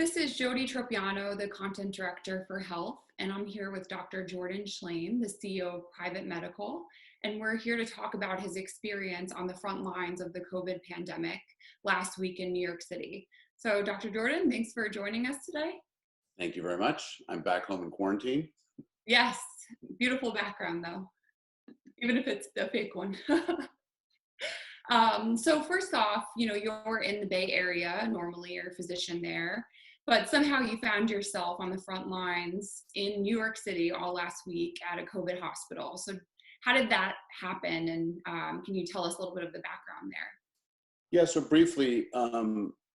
This is Jody Tropiano, the Content Director for Health, and I'm here with Dr. Jordan Shlain, the CEO of Private Medical, and we're here to talk about his experience on the front lines of the COVID pandemic last week in New York City. So, Dr. Jordan, thanks for joining us today. Thank you very much. I'm back home in quarantine. Yes, beautiful background though, even if it's the fake one. So first off, you're in the Bay Area, normally you're a physician there, but somehow you found yourself on the front lines in New York City all last week at a COVID hospital. So how did that happen? And can you tell us a little bit of the background there? Yeah, so briefly,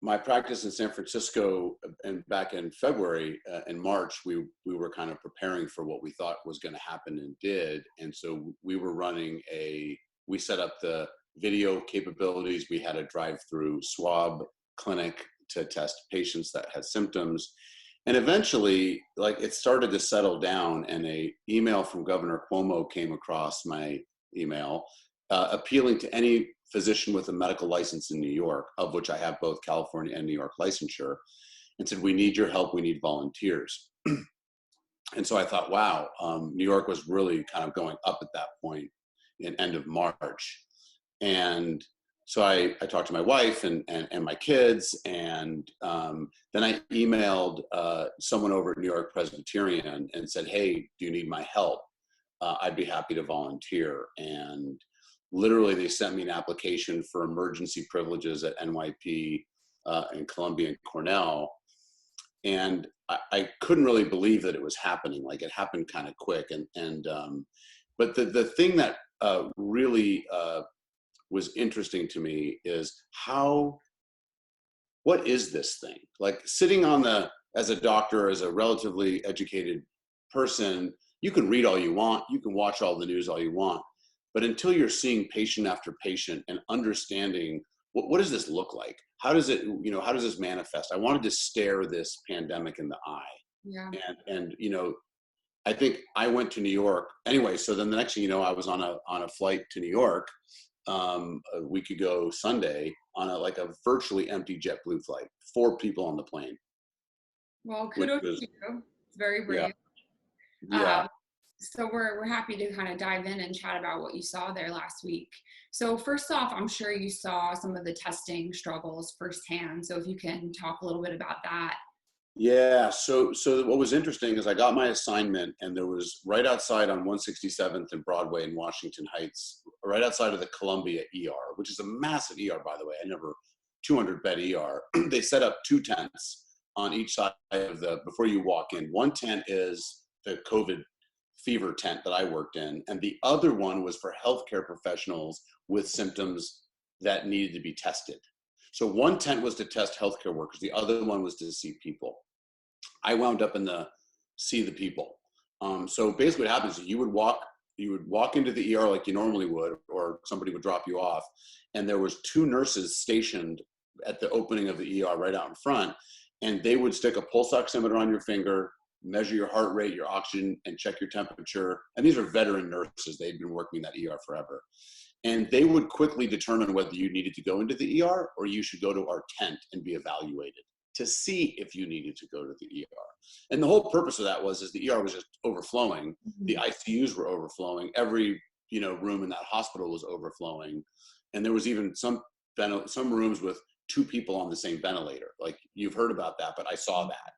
my practice in San Francisco, and back in February and March, we were kind of preparing for what we thought was going to happen and did. And so we set up the video capabilities. We had a drive-through swab clinic to test patients that had symptoms. And eventually, it started to settle down, and an email from Governor Cuomo came across my email appealing to any physician with a medical license in New York, of which I have both California and New York licensure, and said, we need your help, we need volunteers. And so I thought, wow, New York was really kind of going up at that point in end of March. And so I talked to my wife and my kids, and then I emailed someone over at New York Presbyterian and said, hey, do you need my help? I'd be happy to volunteer. And literally they sent me an application for emergency privileges at NYP and Columbia and Cornell. And I couldn't really believe that it was happening. It happened kind of quick. But the thing that really was interesting to me is what is this thing? Sitting as a doctor, as a relatively educated person, you can read all you want, you can watch all the news all you want, but until you're seeing patient after patient and understanding what does this look like? How does this manifest? I wanted to stare this pandemic in the eye. Yeah. And I think I went to New York anyway. So then the next thing you know, I was on a flight to New York a week ago Sunday on a virtually empty JetBlue flight, 4 people on the plane. Well, kudos to you. It's very brave. Yeah. So we're happy to kind of dive in and chat about what you saw there last week. So first off, I'm sure you saw some of the testing struggles firsthand. So if you can talk a little bit about that. Yeah, so what was interesting is I got my assignment, and there was right outside on 167th and Broadway in Washington Heights, right outside of the Columbia ER, which is a massive ER, by the way. 200-bed ER. They set up 2 tents on each side of before you walk in. One tent is the COVID fever tent that I worked in, and the other one was for healthcare professionals with symptoms that needed to be tested. So one tent was to test healthcare workers, the other one was to see people. I wound up in see the people. So basically what happens is you would walk into the ER like you normally would, or somebody would drop you off, and there was 2 nurses stationed at the opening of the ER right out in front, and they would stick a pulse oximeter on your finger, measure your heart rate, your oxygen, and check your temperature. And these are veteran nurses. They'd been working in that ER forever. And they would quickly determine whether you needed to go into the ER or you should go to our tent and be evaluated to see if you needed to go to the ER. And the whole purpose of that was the ER was just overflowing. Mm-hmm. The ICUs were overflowing. Every room in that hospital was overflowing. And there was even some rooms with 2 people on the same ventilator. You've heard about that, but I saw that.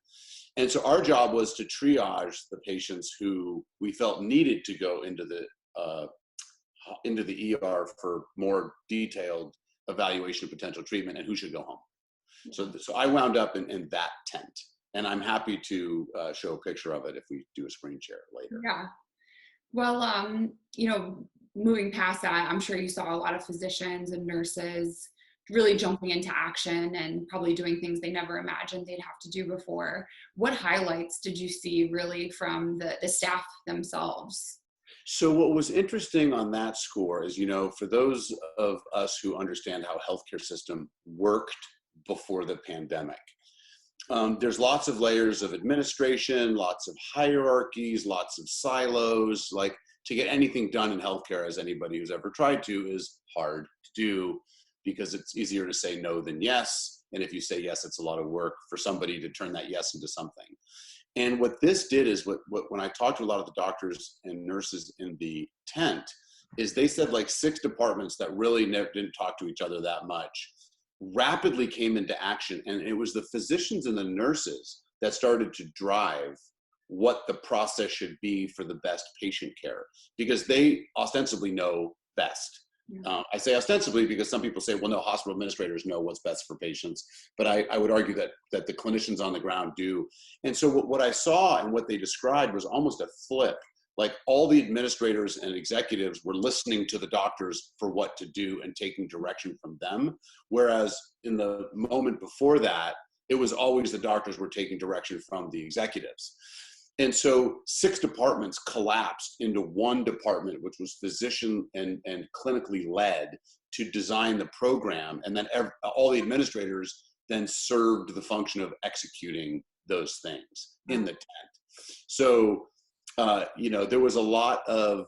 And so our job was to triage the patients who we felt needed to go into the ER for more detailed evaluation of potential treatment and who should go home. So I wound up in that tent, and I'm happy to show a picture of it if we do a screen share later. Yeah. Well, moving past that, I'm sure you saw a lot of physicians and nurses really jumping into action and probably doing things they never imagined they'd have to do before. What highlights did you see really from the staff themselves? So what was interesting on that score is, for those of us who understand how healthcare system worked before the pandemic, there's lots of layers of administration, lots of hierarchies, lots of silos. To get anything done in healthcare, as anybody who's ever tried to, is hard to do because it's easier to say no than yes. And if you say yes, it's a lot of work for somebody to turn that yes into something. And what this did is when I talked to a lot of the doctors and nurses in the tent, is they said like 6 departments that really didn't talk to each other that much rapidly came into action. And it was the physicians and the nurses that started to drive what the process should be for the best patient care, because they ostensibly know best. I say ostensibly because some people say, well, no, hospital administrators know what's best for patients. But I would argue that the clinicians on the ground do. And so what I saw and what they described was almost a flip. Like all the administrators and executives were listening to the doctors for what to do and taking direction from them. Whereas in the moment before that, it was always the doctors were taking direction from the executives. And so 6 departments collapsed into one department, which was physician and clinically led, to design the program. And then all the administrators then served the function of executing those things in the tent. So, there was a lot of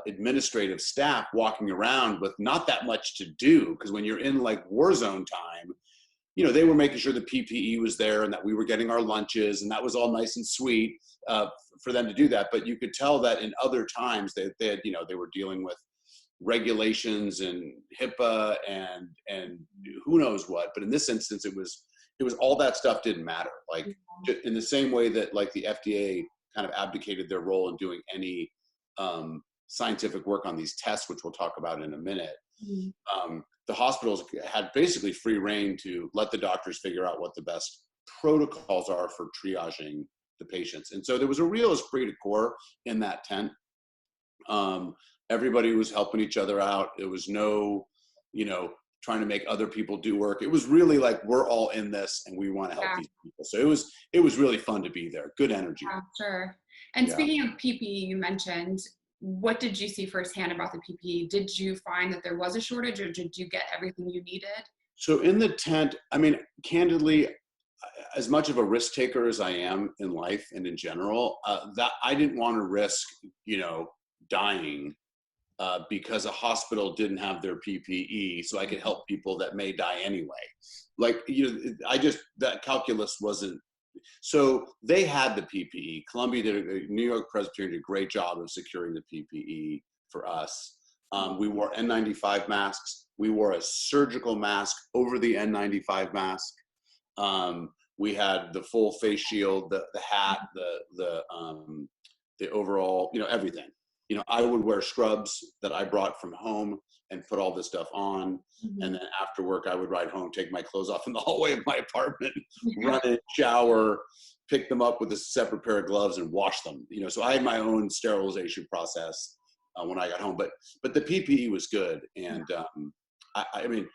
administrative staff walking around with not that much to do, because when you're in like war zone time, they were making sure the PPE was there and that we were getting our lunches, and that was all nice and sweet for them to do that. But you could tell that in other times they had, they were dealing with regulations and HIPAA and who knows what. But in this instance, it was all that stuff didn't matter. Like in the same way that like the FDA kind of abdicated their role in doing any scientific work on these tests, which we'll talk about in a minute. The hospitals had basically free reign to let the doctors figure out what the best protocols are for triaging the patients. And so there was a real esprit de corps in that tent. Everybody was helping each other out. It was no, trying to make other people do work. It was really like, we're all in this and we want to help these people. So it was really fun to be there. Good energy. Yeah, sure. And speaking of PPE, you mentioned, what did you see firsthand about the PPE? Did you find that there was a shortage, or did you get everything you needed? So in the tent, I mean, candidly, as much of a risk taker as I am in life and in general, that I didn't want to risk, dying because a hospital didn't have their PPE, so I could help people that may die anyway. Like, that calculus wasn't. So they had the PPE. New York Presbyterian did a great job of securing the PPE for us. We wore N95 masks. We wore a surgical mask over the N95 mask. We had the full face shield, the hat, the overall, everything. I would wear scrubs that I brought from home and put all this stuff on. And then after work, I would ride home, take my clothes off in the hallway of my apartment, run in, shower, pick them up with a separate pair of gloves and wash them. So I had my own sterilization process when I got home, but the PPE was good. And I mean,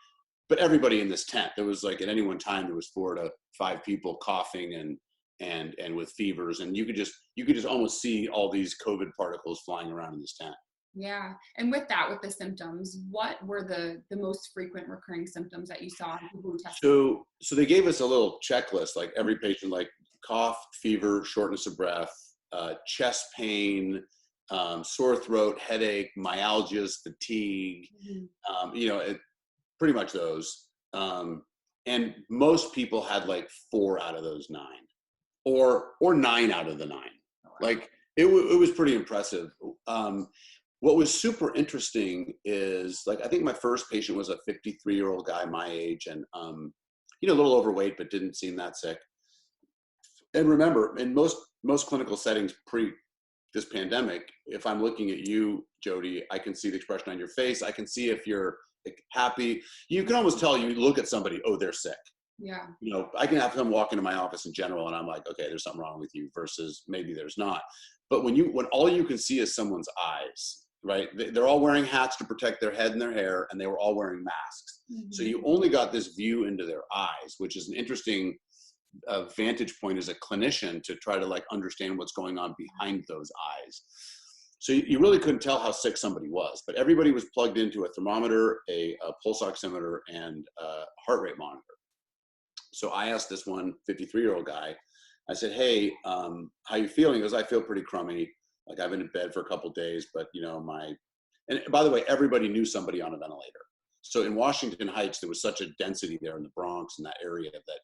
but everybody in this tent, there was like at any one time, there was 4 to 5 people coughing and with fevers, and you could just almost see all these COVID particles flying around in this tent. Yeah. And with the symptoms, what were the most frequent recurring symptoms that you saw in people who tested? So they gave us a little checklist, like every patient, like cough, fever, shortness of breath, chest pain, sore throat, headache, myalgias, fatigue, pretty much those. And most people had like 4 out of those 9 or 9 out of the 9. Oh, wow. Like it was pretty impressive. What was super interesting is, like, I think my first patient was a 53-year-old guy my age, and a little overweight, but didn't seem that sick. And remember, in most clinical settings pre this pandemic, if I'm looking at you, Jody, I can see the expression on your face. I can see if you're happy. You can almost tell, you look at somebody, oh, they're sick. Yeah. I can have them walk into my office in general and I'm like, okay, there's something wrong with you, versus maybe there's not. But when all you can see is someone's eyes, right? They're all wearing hats to protect their head and their hair, and they were all wearing masks. So you only got this view into their eyes, which is an interesting vantage point as a clinician to try to like understand what's going on behind those eyes. So you really couldn't tell how sick somebody was, but everybody was plugged into a thermometer, a pulse oximeter, and a heart rate monitor. So I asked this one 53-year-old guy, I said, hey, how you feeling? He goes, I feel pretty crummy. Like, I've been in bed for a couple of days, but and by the way, everybody knew somebody on a ventilator. So in Washington Heights, there was such a density there in the Bronx and that area that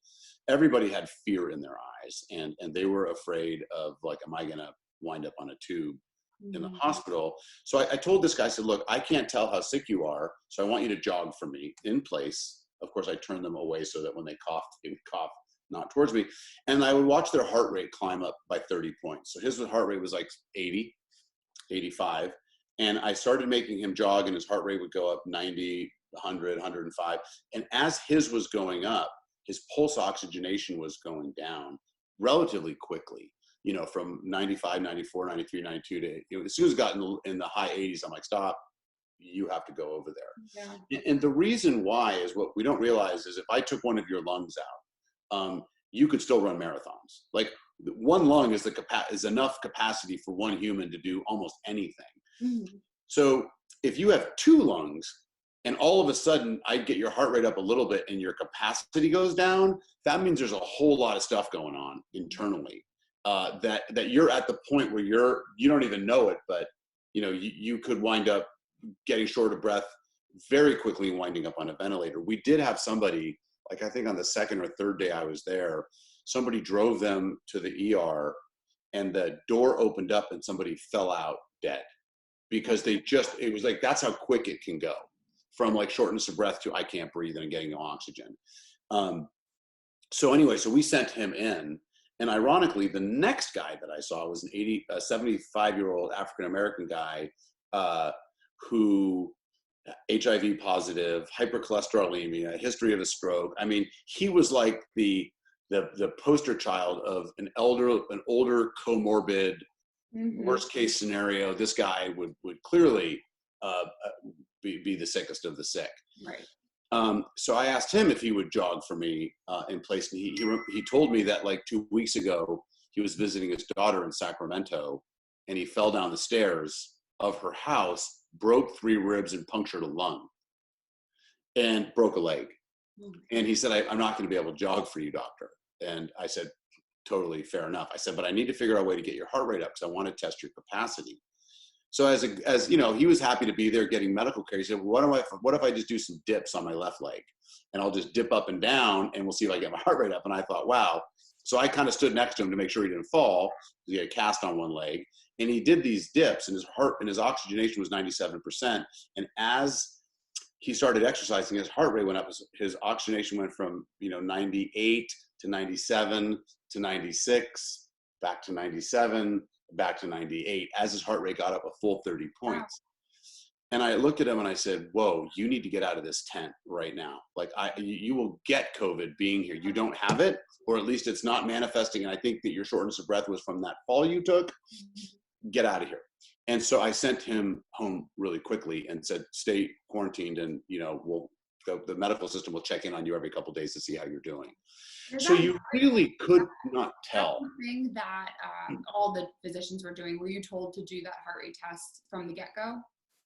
everybody had fear in their eyes, and they were afraid of, like, am I going to wind up on a tube in the hospital? So I told this guy, I said, look, I can't tell how sick you are, so I want you to jog for me in place. Of course, I turned them away so that when they coughed, they would cough not towards me. And I would watch their heart rate climb up by 30 points. So his heart rate was like 80, 85. And I started making him jog, and his heart rate would go up 90, 100, 105. And as his was going up, his pulse oxygenation was going down relatively quickly, you know, from 95, 94, 93, 92 to, you know, as soon as it got in the high 80s, I'm like, stop, you have to go over there. Yeah. And the reason why is, what we don't realize is, if I took one of your lungs out, you could still run marathons. Like, one lung is enough capacity for one human to do almost anything. Mm-hmm. So if you have two lungs, and all of a sudden I get your heart rate up a little bit and your capacity goes down, that means there's a whole lot of stuff going on internally, that you're at the point where you don't even know it, but you know, you could wind up getting short of breath very quickly and winding up on a ventilator. We did have somebody, like, I think on the second or third day I was there, somebody drove them to the ER, and the door opened up and somebody fell out dead, because it was like, that's how quick it can go, from like shortness of breath to I can't breathe and getting no oxygen. So anyway, so we sent him in, and ironically, the next guy that I saw was a 75-year-old African-American guy, who HIV positive, hypercholesterolemia, history of a stroke. I mean, he was like the poster child of an older comorbid, worst case scenario. This guy would clearly be the sickest of the sick. Right. So I asked him if he would jog for me in place. And he told me that, like, 2 weeks ago, he was visiting his daughter in Sacramento, and he fell down the stairs of her house, broke 3 ribs and punctured a lung, and broke a leg. And he said, I'm not going to be able to jog for you, doctor. And I said, totally fair enough. I said, but I need to figure out a way to get your heart rate up, because I want to test your capacity. So as you know, he was happy to be there getting medical care. He said, well, what if I just do some dips on my left leg, and I'll just dip up and down, and we'll see if I get my heart rate up. And I thought, wow. So I kind of stood next to him to make sure he didn't fall, because he had a cast on one leg. And he did these dips, and his oxygenation was 97%. And as he started exercising, his heart rate went up. His oxygenation went from, 98 to 97 to 96, back to 97, back to 98, as his heart rate got up a full 30 points. Wow. And I looked at him and I said, whoa, you need to get out of this tent right now. Like, you will get COVID being here. You don't have it, or at least it's not manifesting. And I think that your shortness of breath was from that fall you took. Get out of here. And so I sent him home really quickly and said, stay quarantined, and the medical system will check in on you every couple of days to see how you're doing. So you really could not tell. Something that all the physicians were doing. Were you told to do that heart rate test from the get-go?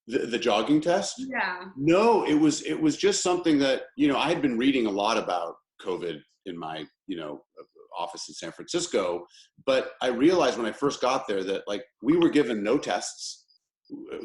The jogging test? Yeah. No, it was just something that, I had been reading a lot about COVID in my, office in San Francisco, but I realized when I first got there that, like, we were given no tests.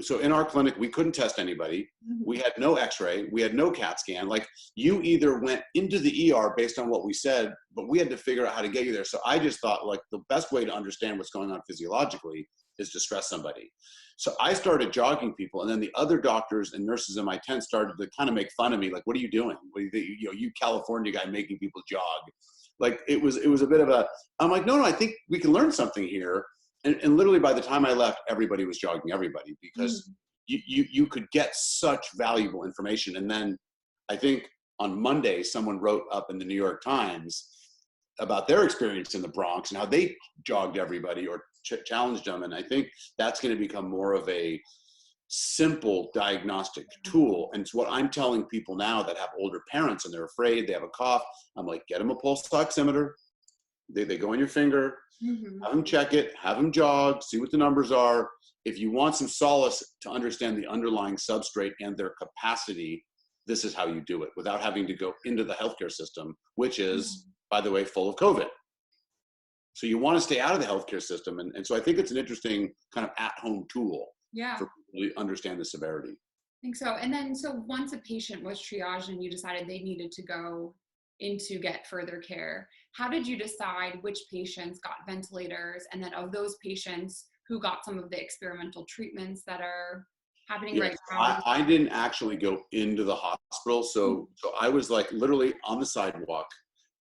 So in our clinic, we couldn't test anybody. Mm-hmm. We had no x-ray. We had no CAT scan. Like, you either went into the ER based on what we said, but we had to figure out how to get you there. So I just thought, like, the best way to understand what's going on physiologically is to stress somebody. So I started jogging people, and then the other doctors and nurses in my tent started to kind of make fun of me. Like, what are you doing? What do you California guy making people jog? Like, it was a bit of a, I'm like, no, I think we can learn something here. And literally by the time I left, everybody was jogging everybody, because you could get such valuable information. And then I think on Monday, someone wrote up in the New York Times about their experience in the Bronx and how they jogged everybody or challenged them. And I think that's going to become more of a simple diagnostic tool. And it's what I'm telling people now that have older parents and they're afraid, they have a cough. I'm like, get them a pulse oximeter. They go on your finger, have them check it, have them jog, see what the numbers are. If you want some solace to understand the underlying substrate and their capacity, this is how you do it without having to go into the healthcare system, which is, by the way, full of COVID. So you want to stay out of the healthcare system. And so I think it's an interesting kind of at-home tool for people to understand the severity. think so. And then, so once a patient was triaged and you decided they needed to go in to get further care, how did you decide which patients got ventilators? And then of those patients who got some of the experimental treatments that are happening Yes, right now? I didn't actually go into the hospital, so I was like literally on the sidewalk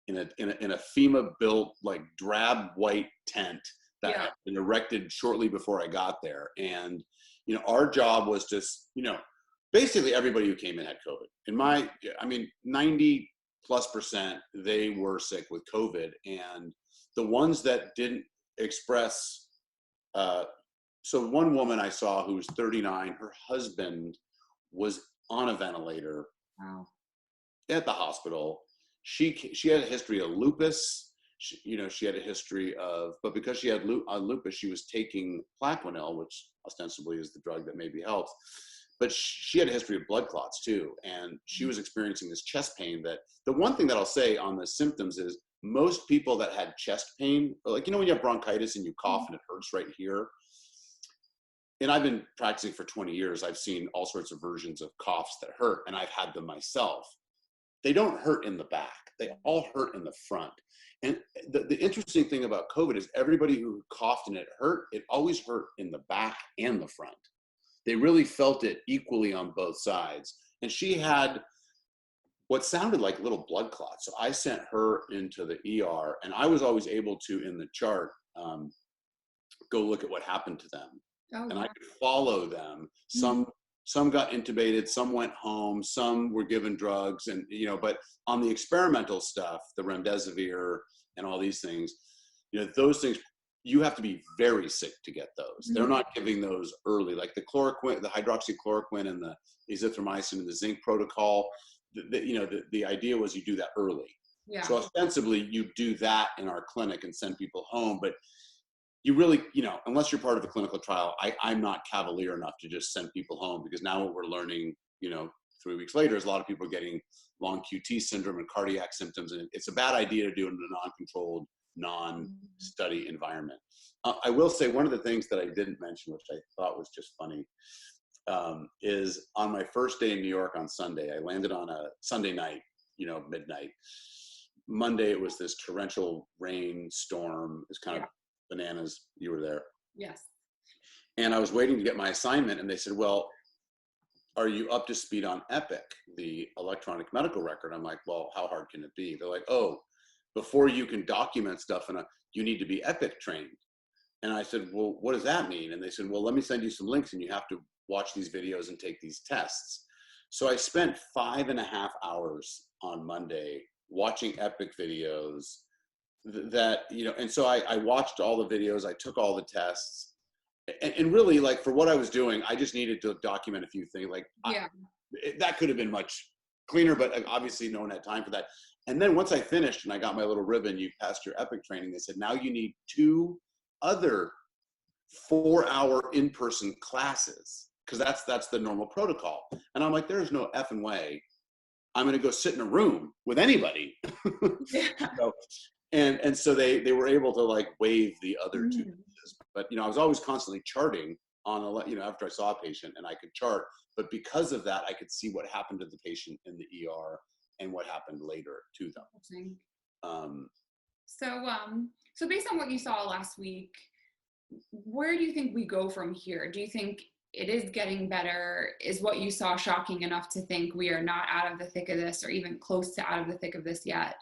in a FEMA built like drab white tent that Yeah. had been erected shortly before I got there. And our job was just basically everybody who came in had COVID. I mean 90+% they were sick with COVID, and the ones that didn't express. So one woman I saw who was 39, her husband was on a ventilator Wow. at the hospital. She had a history of lupus. She had a history of, but because she had lupus, she was taking Plaquenil, which ostensibly is the drug that maybe helps. But she had a history of blood clots too, and she was experiencing this chest pain. That the one thing that I'll say on the symptoms is most people that had chest pain, like when you have bronchitis and you cough and it hurts right here. And I've been practicing for 20 years. I've seen all sorts of versions of coughs that hurt, and I've had them myself. They don't hurt in the back. They all hurt in the front. And the interesting thing about COVID is everybody who coughed and it hurt, it always hurt in the back and the front. They really felt it equally on both sides. And she had what sounded like little blood clots. So I sent her into the ER, and I was always able to, in the chart, go look at what happened to them. Oh, And wow. I could follow them. Some got intubated, some went home, some were given drugs, and but on the experimental stuff, the remdesivir and all these things, those things, you have to be very sick to get those. They're not giving those early, like the chloroquine, the hydroxychloroquine, and the azithromycin and the zinc protocol. The idea was you do that early. Yeah. So ostensibly, you do that in our clinic and send people home, but you really, unless you're part of a clinical trial, I'm not cavalier enough to just send people home, because now what we're learning, 3 weeks later is a lot of people are getting long QT syndrome and cardiac symptoms, and it's a bad idea to do it in a non-controlled, non-study environment. I will say one of the things that I didn't mention, which I thought was just funny, is on my first day in New York on Sunday, I landed on a Sunday night, midnight. Monday, it was this torrential rain storm. It's kind of bananas. You were there. Yes. And I was waiting to get my assignment, and they said, well, are you up to speed on Epic, the electronic medical record? I'm like, well, how hard can it be? They're like, oh, before you can document stuff, you need to be Epic trained. And I said, well, what does that mean? And they said, well, let me send you some links, and you have to watch these videos and take these tests. So I spent 5.5 hours on Monday watching Epic videos that, and so I watched all the videos, I took all the tests, and really, like, for what I was doing, I just needed to document a few things. Like, that could have been much cleaner, but obviously no one had time for that. And then once I finished and I got my little ribbon, you passed your Epic training, they said, now you need 2 other 4-hour in-person classes, because that's the normal protocol. And I'm like, there's no effing way I'm going to go sit in a room with anybody. And so they were able to like waive the other 2 pieces. But I was always constantly charting on after I saw a patient, and I could chart. But because of that, I could see what happened to the patient in the ER and what happened later to them. So based on what you saw last week, where do you think we go from here? Do you think it is getting better? Is what you saw shocking enough to think we are not out of the thick of this, or even close to out of the thick of this yet?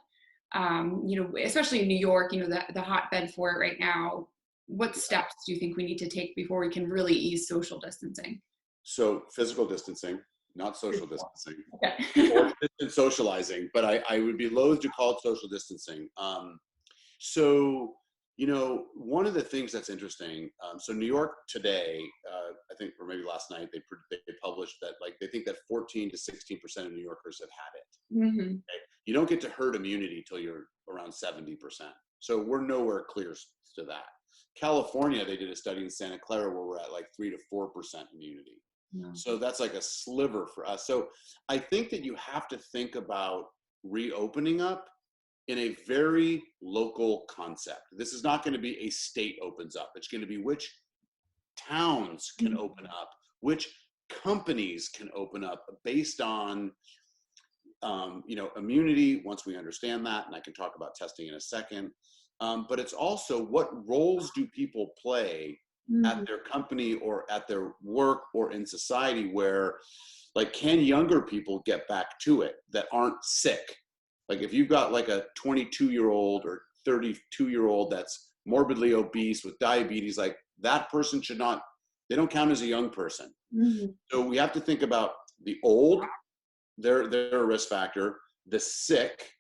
Especially in New York, the hotbed for it right now. What steps do you think we need to take before we can really ease social distancing? So physical distancing, not social distancing, Okay. or distant socializing, but I would be loath to call it social distancing. So one of the things that's interesting, so New York today, I think, or maybe last night, they published that they think that 14 to 16% of New Yorkers have had it. Mm-hmm. Okay? You don't get to herd immunity till you're around 70%. So we're nowhere close to that. California, they did a study in Santa Clara where we're at 3 to 4% immunity. No. So that's like a sliver for us. So I think that you have to think about reopening up in a very local concept. This is not going to be a state opens up. It's going to be which towns can open up, which companies can open up based on, immunity, once we understand that, and I can talk about testing in a second. But it's also, what roles do people play Mhm. at their company or at their work or in society, where, like, can younger people get back to it that aren't sick? Like, if you've got like a 22-year-old or 32-year-old that's morbidly obese with diabetes, like, that person should not, they don't count as a young person. Mhm. So we have to think about the old, they're a risk factor, the sick.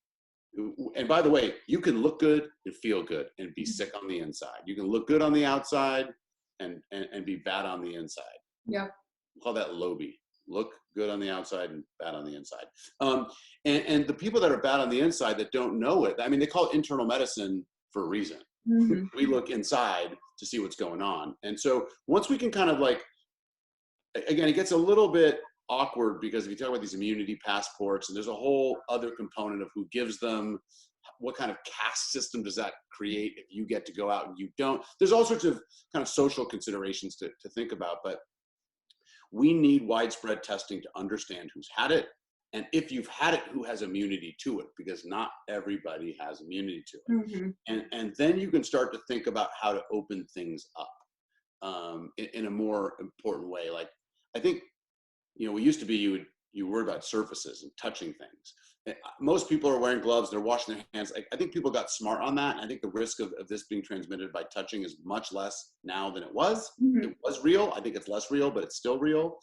And by the way, you can look good and feel good and be sick on the inside. You can look good on the outside and be bad on the inside. Yeah. We call that Lobe. Look good on the outside and bad on the inside. And the people that are bad on the inside that don't know it, I mean, they call it internal medicine for a reason. Mhm. We look inside to see what's going on. And so once we can kind of, like, again, it gets a little bit awkward, because if you talk about these immunity passports, and there's a whole other component of who gives them, what kind of caste system does that create if you get to go out and you don't. There's all sorts of kind of social considerations to think about, but we need widespread testing to understand who's had it, and if you've had it, who has immunity to it, because not everybody has immunity to it. Mhm. And then you can start to think about how to open things up in a more important way. Like, I think, we used to be, you worry about surfaces and touching things. Most people are wearing gloves, they're washing their hands. I think people got smart on that. And I think the risk of this being transmitted by touching is much less now than it was. Mhm. It was real. I think it's less real, but it's still real.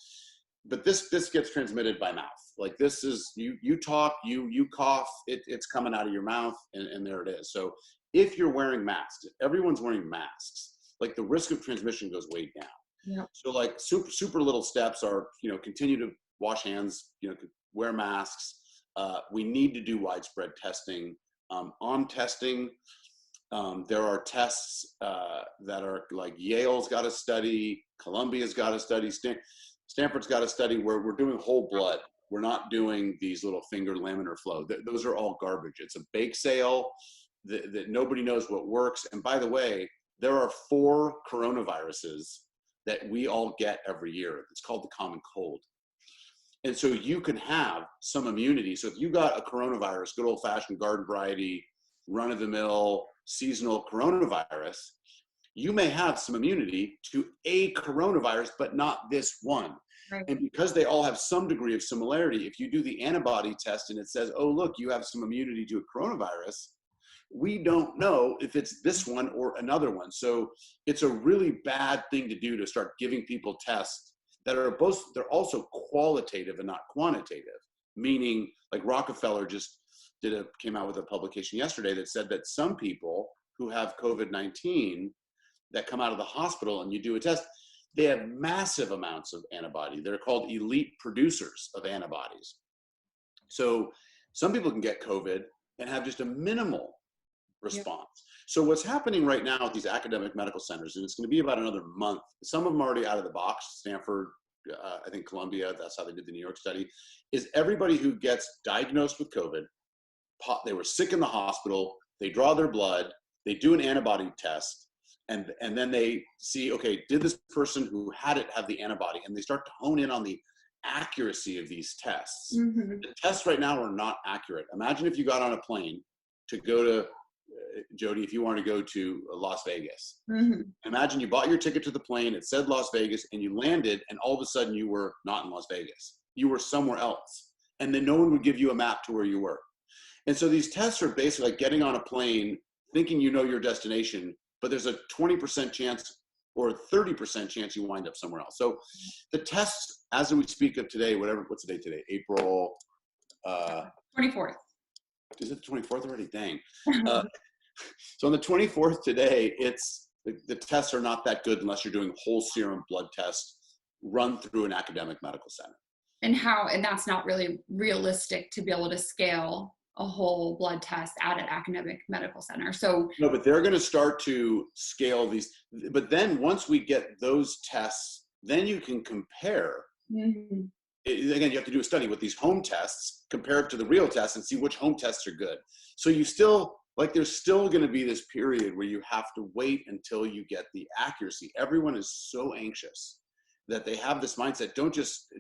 But this gets transmitted by mouth. Like, this is, you talk, you cough, it's coming out of your mouth, and there it is. So if you're wearing masks, if everyone's wearing masks, like, the risk of transmission goes way down. Yeah. So, like, super little steps are, continue to wash hands, wear masks. We need to do widespread testing. On testing, there are tests that are, like, Yale's got a study, Columbia's got a study, Stanford's got a study where we're doing whole blood. We're not doing these little finger laminar flow. Those are all garbage. It's a bake sale that nobody knows what works. And by the way, there are 4 coronaviruses that we all get every year. It's called the common cold. And so you can have some immunity. So if you got a coronavirus, good old fashioned garden variety, run of the mill, seasonal coronavirus, you may have some immunity to a coronavirus, but not this one. Right. And because they all have some degree of similarity, if you do the antibody test and it says, oh, look, you have some immunity to a coronavirus, we don't know if it's this one or another one. So it's a really bad thing to do, to start giving people tests that are they're also qualitative and not quantitative. Meaning, like, Rockefeller just came out with a publication yesterday that said that some people who have COVID-19 that come out of the hospital and you do a test, they have massive amounts of antibody. They're called elite producers of antibodies. So some people can get COVID and have just a minimal response. So what's happening right now at these academic medical centers, and it's going to be about another month, some of them are already out of the box, Stanford, I think Columbia, that's how they did the New York study, is everybody who gets diagnosed with COVID, they were sick in the hospital, they draw their blood, they do an antibody test, and then they see, okay, did this person who had it have the antibody? And they start to hone in on the accuracy of these tests. Mhm. The tests right now are not accurate. Imagine if you got on a plane to go to, Jody, if you want to go to Las Vegas. Mhm. Imagine you bought your ticket to the plane, it said Las Vegas, and you landed, and all of a sudden you were not in Las Vegas. You were somewhere else. And then no one would give you a map to where you were. And so these tests are basically like getting on a plane, thinking you know your destination, but there's a 20% chance or a 30% chance you wind up somewhere else. So the tests, as we speak of today, what's the date today? April 24th. Is it the 24th already? Dang. So on the 24th today, the tests are not that good unless you're doing whole serum blood tests run through an academic medical center. And that's not really realistic to be able to scale a whole blood test at an academic medical center. So no, but they're going to start to scale these. But then once we get those tests, then you can compare. Mhm. Again, you have to do a study with these home tests, compare it to the real tests, and see which home tests are good. So you still, like, there's still going to be this period where you have to wait until you get the accuracy. Everyone is so anxious that they have this mindset, don't just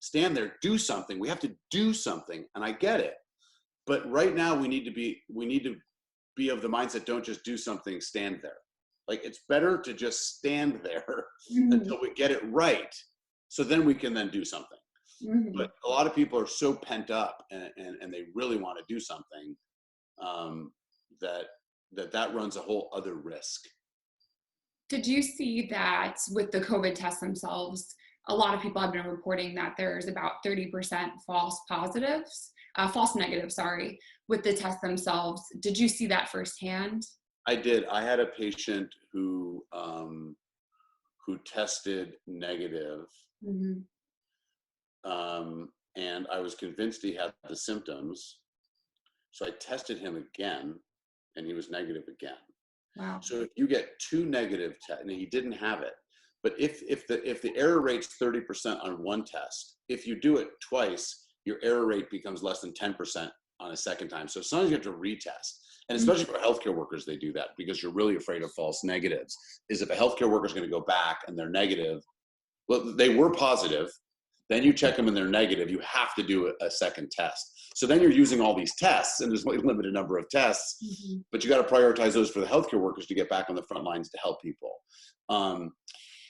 stand there, do something. We have to do something. And I get it. But right now we need to be of the mindset, don't just do something, stand there. Like, it's better to just stand there until we get it right. So then we can then do something. But a lot of people are so pent up and they really want to do something that runs a whole other risk. Did you see that with the COVID tests themselves, a lot of people have been reporting that there's about 30% false negatives, sorry, with the tests themselves. Did you see that firsthand? I did. I had a patient who tested negative, and I was convinced he had the symptoms. So I tested him again, and he was negative again. Wow. So if you get two negative tests, and he didn't have it, but if the error rate's 30% on one test, if you do it twice, your error rate becomes less than 10% on a second time. So sometimes you have to retest. And especially for healthcare workers, they do that because you're really afraid of false negatives. Is if a healthcare worker is going to go back and they're negative, well, they were positive, then you check them and they're negative, you have to do a second test. So then you're using all these tests, and there's only a limited number of tests, but you got to prioritize those for the healthcare workers to get back on the front lines to help people.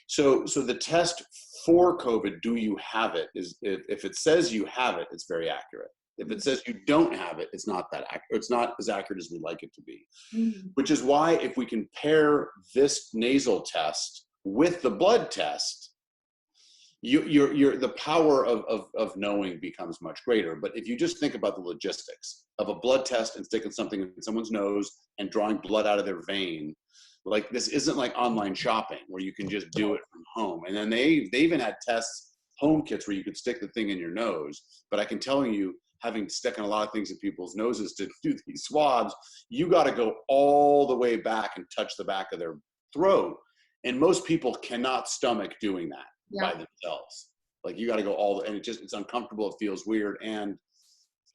So the test for COVID, do you have it, is if it says you have it, it's very accurate. If it says you don't have it, it's not that accurate. It's not as accurate as we'd like it to be. Which is why if we can pair this nasal test with the blood test, the power of knowing becomes much greater. But if you just think about the logistics of a blood test and sticking something in someone's nose and drawing blood out of their vein, like, this isn't like online shopping where you can just do it from home. And then they even had tests, home kits, where you could stick the thing in your nose. But I can tell you, having stuck in a lot of things in people's noses to do these swabs, you got to go all the way back and touch the back of their throat. And most people cannot stomach doing that by themselves. Like, you got to go and it's uncomfortable. It feels weird. And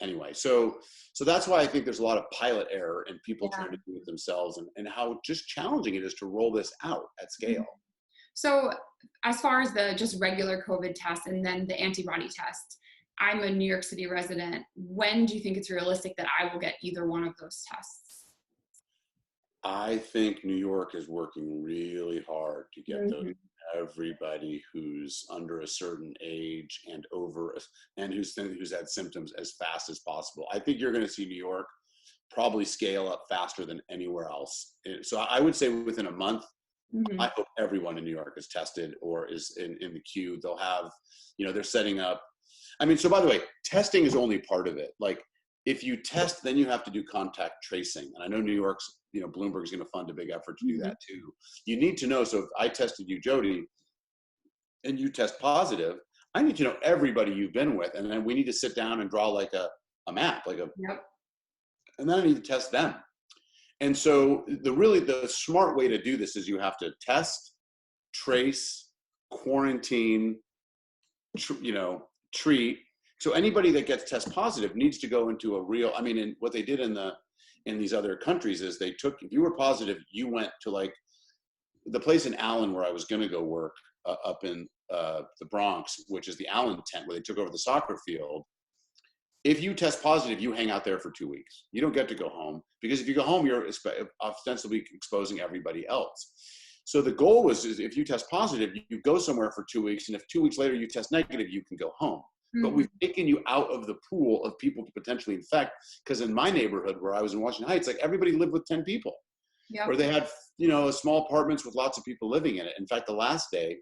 anyway, so that's why I think there's a lot of pilot error and people trying to do it themselves, and how just challenging it is to roll this out at scale. So as far as the just regular COVID test and then the antibody test, I'm a New York City resident. When do you think it's realistic that I will get either one of those tests? I think New York is working really hard to get those to everybody who's under a certain age and over, and who's had symptoms, as fast as possible. I think you're going to see New York probably scale up faster than anywhere else. So I would say within a month, I hope everyone in New York is tested or is in the queue. They'll have, they're setting up. I mean, so by the way, testing is only part of it. Like, if you test, then you have to do contact tracing. And I know New York's, Bloomberg is going to fund a big effort to do that too. You need to know. So if I tested you, Jody, and you test positive, I need to know everybody you've been with. And then we need to sit down and draw like a map, and then I need to test them. And so the smart way to do this is you have to test, trace, quarantine, treat. So anybody that gets test positive needs to go into and what they did in these other countries is if you were positive, you went to like the place in Allen where I was going to go work up in the Bronx, which is the Allen tent where they took over the soccer field. If you test positive, you hang out there for 2 weeks. You don't get to go home, because if you go home, you're ostensibly exposing everybody else. So the goal is if you test positive, you go somewhere for 2 weeks, and if 2 weeks later you test negative, you can go home. But we've taken you out of the pool of people to potentially infect, because in my neighborhood where I was in Washington Heights, like, everybody lived with 10 people. Or they had, small apartments with lots of people living in it. In fact, the last day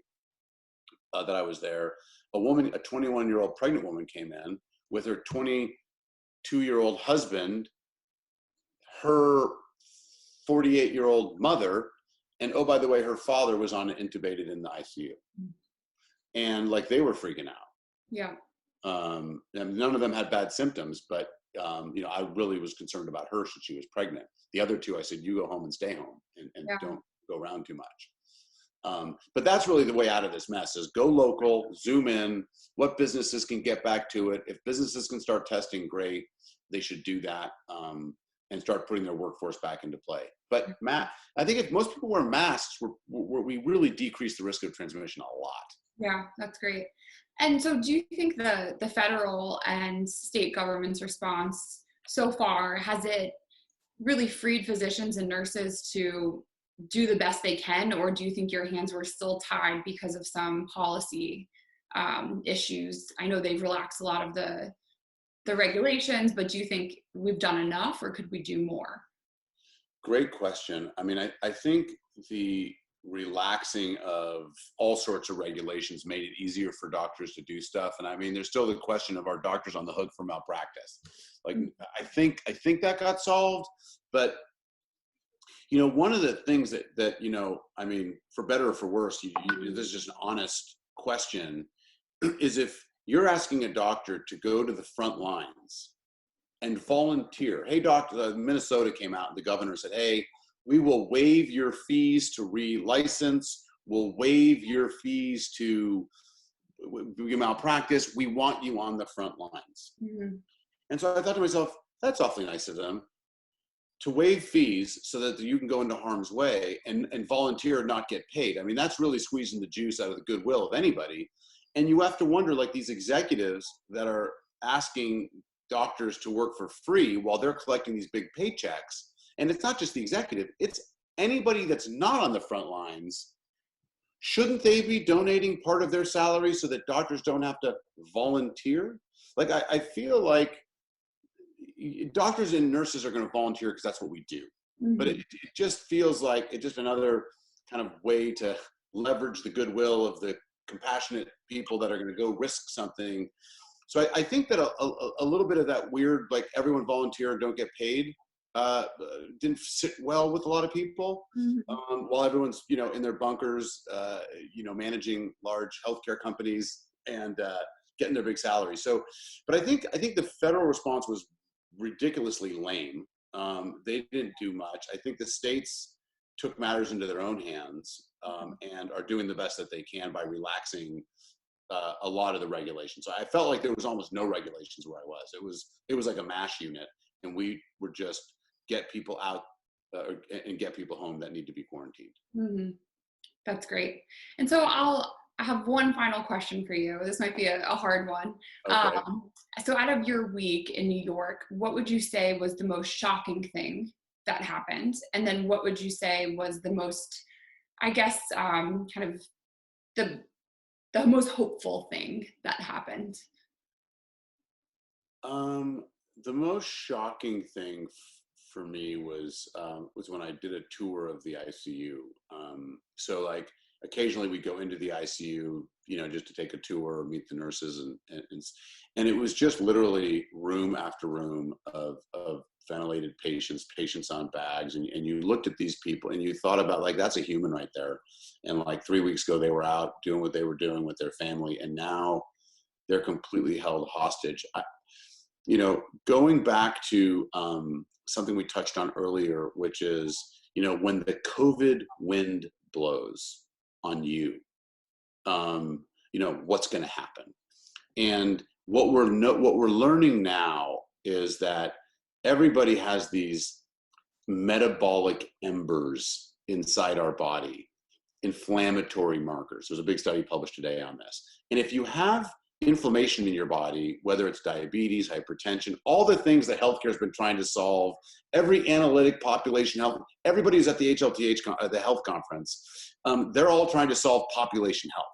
that I was there, a 21-year-old pregnant woman came in with her 22-year-old husband, her 48-year-old mother, and oh, by the way, her father was intubated in the ICU. And like, they were freaking out. And none of them had bad symptoms, but I really was concerned about her since she was pregnant. The other two, I said, you go home and stay home and don't go around too much. But that's really the way out of this mess, is go local, zoom in, what businesses can get back to it. If businesses can start testing, great, they should do that, and start putting their workforce back into play. But I think if most people wear masks, we really decrease the risk of transmission a lot. Yeah, that's great. And so do you think the federal and state government's response so far, has it really freed physicians and nurses to do the best they can, or do you think your hands were still tied because of some policy issues? I know they've relaxed a lot of the regulations, but do you think we've done enough, or could we do more? Great question. I mean, I think the relaxing of all sorts of regulations made it easier for doctors to do stuff. And I mean, there's still the question of, are doctors on the hook for malpractice? Like, I think that got solved, but one of the things that I mean, for better or for worse, this is just an honest question, is if you're asking a doctor to go to the front lines and volunteer. Hey, doctor, Minnesota came out and the governor said, hey, we will waive your fees to relicense. We'll waive your fees to malpractice. We want you on the front lines. Mm-hmm. And so I thought to myself, that's awfully nice of them to waive fees so that you can go into harm's way and volunteer and not get paid. I mean, that's really squeezing the juice out of the goodwill of anybody. And you have to wonder, like, these executives that are asking doctors to work for free while they're collecting these big paychecks. And it's not just the executive, it's anybody that's not on the front lines. Shouldn't they be donating part of their salary so that doctors don't have to volunteer? Like, I feel like doctors and nurses are going to volunteer because that's what we do. Mm-hmm. But it just feels like it's just another kind of way to leverage the goodwill of the compassionate people that are going to go risk something. So I think that a little bit of that weird, like, everyone volunteer and don't get paid, didn't sit well with a lot of people. Mm-hmm. While everyone's, in their bunkers, managing large healthcare companies and getting their big salaries. So, but I think the federal response was ridiculously lame. They didn't do much. I think the states took matters into their own hands and are doing the best that they can by relaxing a lot of the regulations. So I felt like there was almost no regulations where I was. It was like a MASH unit, and we were just get people out and get people home that need to be quarantined. Mm-hmm. That's great. And so I have one final question for you. This might be a hard one. Okay. So out of your week in New York, what would you say was the most shocking thing that happened? And then what would you say was the most, I guess, kind of the most hopeful thing that happened? The most shocking thing for me was when I did a tour of the ICU. So, like, occasionally we go into the ICU, just to take a tour or meet the nurses, and it was just literally room after room of ventilated patients on bags, and you looked at these people and you thought about, like, that's a human right there. And like 3 weeks ago, they were out doing what they were doing with their family, and now they're completely held hostage. Going back to something we touched on earlier, which is, when the COVID wind blows on you, what's going to happen? And what we're learning now is that everybody has these metabolic embers inside our body, inflammatory markers. There's a big study published today on this. And if you have inflammation in your body, whether it's diabetes, hypertension, all the things that healthcare has been trying to solve, every analytic population health, everybody who's at the HLTH, the health conference, they're all trying to solve population health,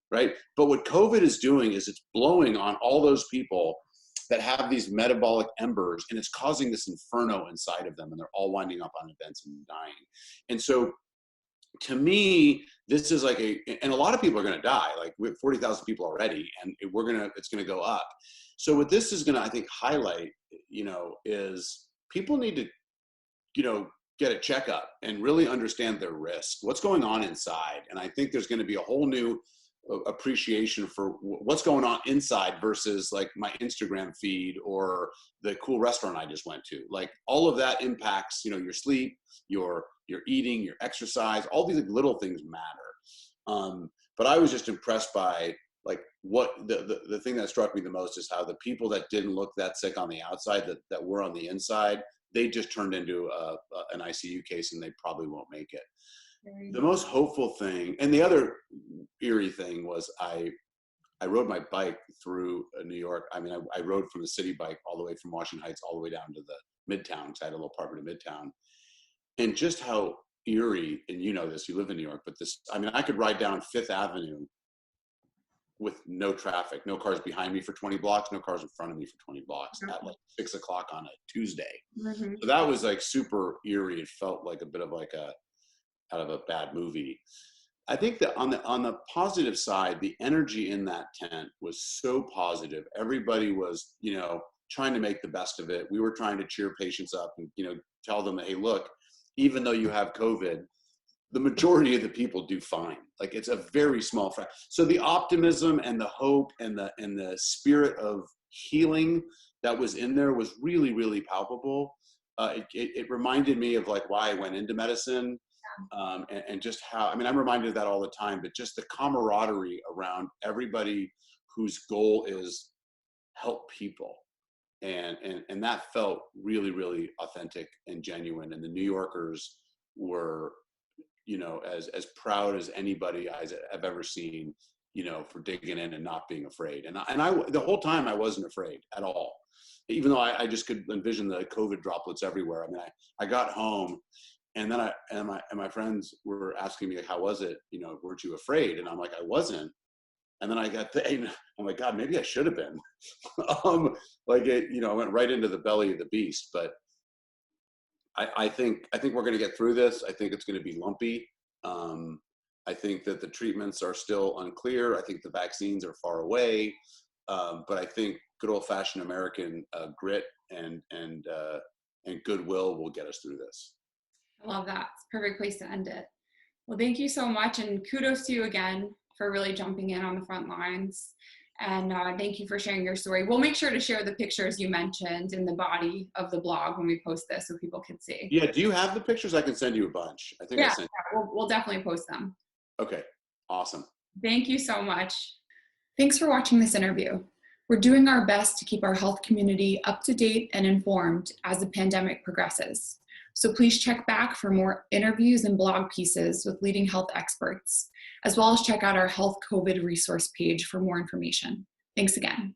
right? But what COVID is doing is it's blowing on all those people that have these metabolic embers, and it's causing this inferno inside of them, and they're all winding up on events and dying. And so, to me, this is like and a lot of people are going to die. Like, we have 40,000 people already, and it's going to go up. So what this is going to, I think, highlight, is people need to, get a checkup and really understand their risk, what's going on inside. And I think there's going to be a whole new appreciation for what's going on inside versus, like, my Instagram feed or the cool restaurant I just went to. Like, all of that impacts, your sleep, your eating, your exercise, all these, like, little things matter. But I was just impressed by, like, what the thing that struck me the most is how the people that didn't look that sick on the outside, that were on the inside, they just turned into an ICU case, and they probably won't make it. The most hopeful thing, and the other eerie thing was I rode my bike through New York. I mean, I rode from the city bike all the way from Washington Heights all the way down to the Midtown, because I had a little apartment in Midtown. And just how eerie, and you know this, you live in New York, but this, I mean, I could ride down Fifth Avenue with no traffic, no cars behind me for 20 blocks, no cars in front of me for 20 blocks at like 6 o'clock on a Tuesday. Mm-hmm. So that was like super eerie. It felt like a bit of like out of a bad movie. I think that on the positive side, the energy in that tent was so positive. Everybody was, trying to make the best of it. We were trying to cheer patients up and, tell them, hey, look, even though you have COVID, the majority of the people do fine. Like, it's a very small fraction. So the optimism and the hope and the spirit of healing that was in there was really, really palpable. It reminded me of like why I went into medicine. And just how, I mean, I'm reminded of that all the time, but just the camaraderie around everybody whose goal is help people. And that felt really, really authentic and genuine. And the New Yorkers were, as proud as anybody I've ever seen, for digging in and not being afraid. And I the whole time I wasn't afraid at all, even though I just could envision the COVID droplets everywhere. I mean, I got home. And then my friends were asking me, like, how was it? Weren't you afraid? And I'm like, I wasn't. And then I got I'm like, God, maybe I should have been. I went right into the belly of the beast. But I think we're going to get through this. I think it's going to be lumpy. I think that the treatments are still unclear. I think the vaccines are far away. But I think good old fashioned American grit and goodwill will get us through this. I love that. It's a perfect place to end it. Well, thank you so much. And kudos to you again for really jumping in on the front lines. And thank you for sharing your story. We'll make sure to share the pictures you mentioned in the body of the blog when we post this so people can see. Yeah. Do you have the pictures? I can send you a bunch. I think we'll definitely post them. Okay. Awesome. Thank you so much. Thanks for watching this interview. We're doing our best to keep our health community up to date and informed as the pandemic progresses. So please check back for more interviews and blog pieces with leading health experts, as well as check out our Health COVID resource page for more information. Thanks again.